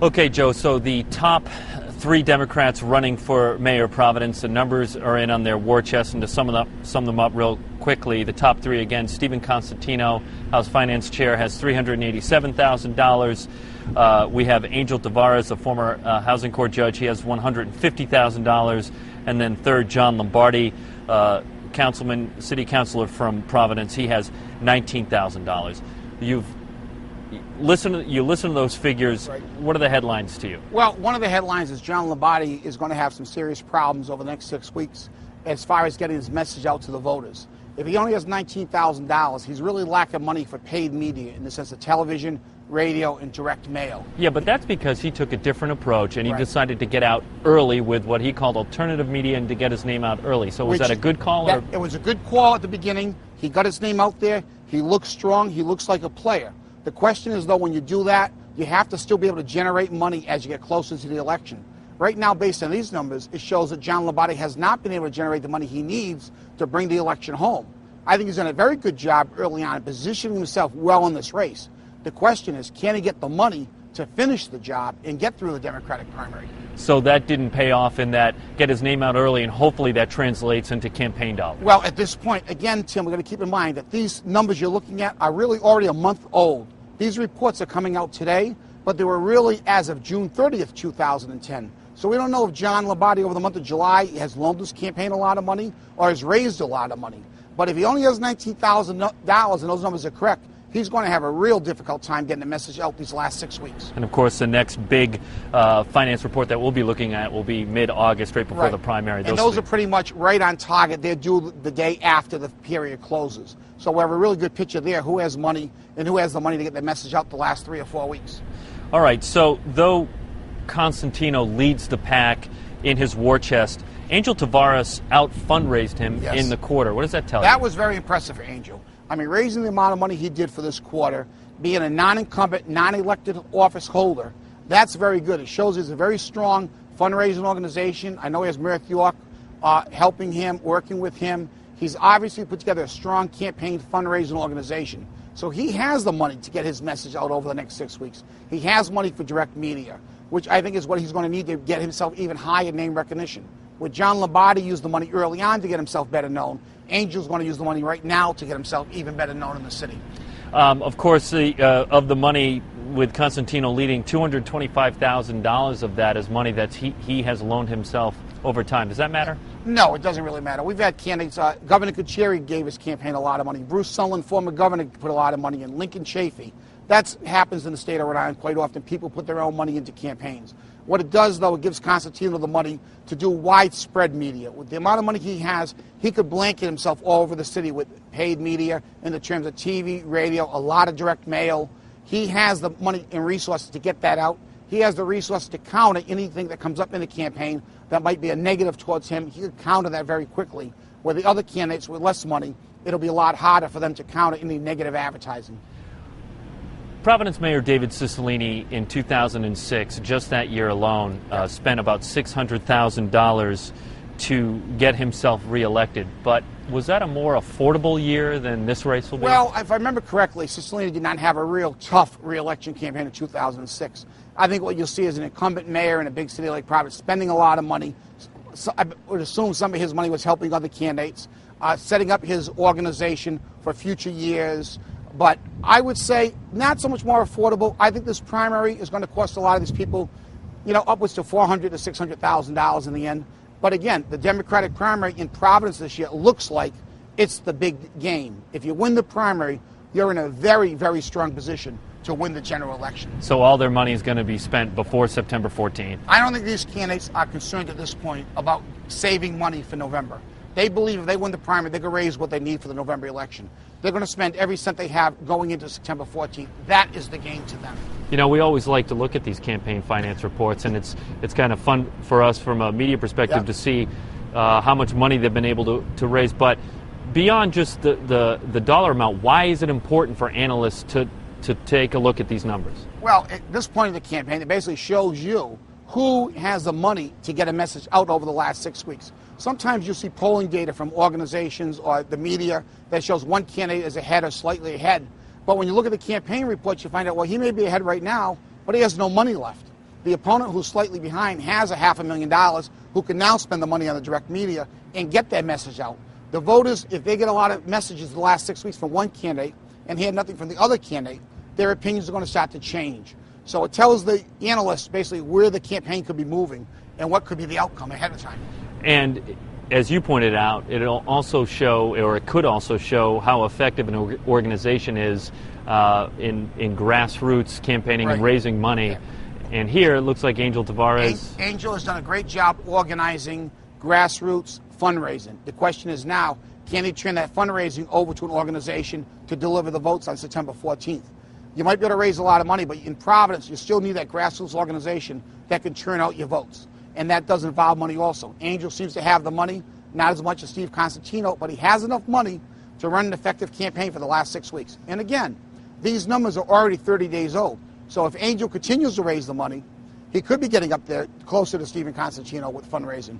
Okay, Joe, so the top three Democrats running for mayor of Providence, the numbers are in on their war chest, and to sum them up real quickly, the top three again, Stephen Constantino, House Finance Chair, has $387,000. We have Angel Tavares, a former Housing Court judge, he has $150,000. And then third, John Lombardi, city councilor from Providence, he has $19,000. You listen to those figures. Right. What are the headlines to you? Well, one of the headlines is John Lombardi is going to have some serious problems over the next 6 weeks as far as getting his message out to the voters. If he only has $19,000, he's really lacking money for paid media in the sense of television, radio, and direct mail. Yeah, but that's because he took a different approach and he decided to get out early with what he called alternative media and to get his name out early. So was that a good call? It was a good call at the beginning. He got his name out there. He looks strong. He looks like a player. The question is, though, when you do that, you have to still be able to generate money as you get closer to the election. Right now, based on these numbers, it shows that John Lombardi has not been able to generate the money he needs to bring the election home. I think he's done a very good job early on positioning himself well in this race. The question is, can he get the money to finish the job and get through the Democratic primary? So that didn't pay off in that, get his name out early, and hopefully that translates into campaign dollars. Well, at this point, again, Tim, we're going to keep in mind that these numbers you're looking at are really already a month old. These reports are coming out today, but they were really as of June 30th, 2010. So we don't know if John Lombardi over the month of July has loaned his campaign a lot of money or has raised a lot of money. But if he only has $19,000 and those numbers are correct, he's going to have a real difficult time getting the message out these last 6 weeks. And, of course, the next big finance report that we'll be looking at will be mid-August, right before the primary. And those are pretty much right on target. They're due the day after the period closes. So we have a really good picture there, who has money and who has the money to get the message out the last 3 or 4 weeks. All right, so though Constantino leads the pack in his war chest, Angel Tavares out-fundraised him in the quarter. What does that tell you? That was very impressive for Angel. I mean, raising the amount of money he did for this quarter, being a non-incumbent, non-elected office holder, that's very good. It shows he's a very strong fundraising organization. I know he has Murph York helping him, working with him. He's obviously put together a strong campaign fundraising organization. So he has the money to get his message out over the next 6 weeks. He has money for direct media, which I think is what he's going to need to get himself even higher name recognition. With John Lombardi used the money early on to get himself better known, Angel's going to use the money right now to get himself even better known in the city. Of course, of the money with Constantino leading, $225,000 of that is money that he has loaned himself over time. Does that matter? No, it doesn't really matter. We've had candidates. Governor Kucheri gave his campaign a lot of money. Bruce Sullivan, former governor, put a lot of money in. Lincoln Chafee. That happens in the state of Rhode Island quite often. People put their own money into campaigns. What it does, though, it gives Constantino the money to do widespread media. With the amount of money he has, he could blanket himself all over the city with paid media in the terms of TV, radio, a lot of direct mail. He has the money and resources to get that out. He has the resources to counter anything that comes up in the campaign that might be a negative towards him. He could counter that very quickly. Where the other candidates with less money, it'll be a lot harder for them to counter any negative advertising. Providence Mayor David Cicilline in 2006, just that year alone, spent about $600,000 to get himself reelected. But was that a more affordable year than this race will be? Well, if I remember correctly, Cicilline did not have a real tough reelection campaign in 2006. I think what you'll see is an incumbent mayor in a big city like Providence spending a lot of money. So I would assume some of his money was helping other candidates, setting up his organization for future years. But I would say not so much more affordable. I think this primary is going to cost a lot of these people, upwards to $400,000 to $600,000 in the end. But again, the Democratic primary in Providence this year looks like it's the big game. If you win the primary, you're in a very, very strong position to win the general election. So all their money is going to be spent before September 14th? I don't think these candidates are concerned at this point about saving money for November. They believe if they win the primary, they can raise what they need for the November election. They're going to spend every cent they have going into September 14th. That is the game to them. We always like to look at these campaign finance reports, and it's kind of fun for us from a media perspective to see how much money they've been able to raise. But beyond just the dollar amount, why is it important for analysts to take a look at these numbers? Well, at this point in the campaign, it basically shows you who has the money to get a message out over the last 6 weeks. Sometimes you see polling data from organizations or the media that shows one candidate is ahead or slightly ahead. But when you look at the campaign reports, you find out, well, he may be ahead right now, but he has no money left. The opponent who's slightly behind has a $500,000 who can now spend the money on the direct media and get that message out. The voters, if they get a lot of messages the last 6 weeks from one candidate and hear nothing from the other candidate, their opinions are going to start to change. So it tells the analysts basically where the campaign could be moving and what could be the outcome ahead of time. And as you pointed out, it'll also show, or it could also show, how effective an organization is in grassroots campaigning and raising money. Yeah. And here it looks like Angel Tavares. Angel has done a great job organizing grassroots fundraising. The question is now, can he turn that fundraising over to an organization to deliver the votes on September 14th? You might be able to raise a lot of money, but in Providence, you still need that grassroots organization that can turn out your votes. And that does involve money also. Angel seems to have the money, not as much as Steve Constantino, but he has enough money to run an effective campaign for the last 6 weeks. And again, these numbers are already 30 days old. So if Angel continues to raise the money, he could be getting up there closer to Stephen Constantino with fundraising.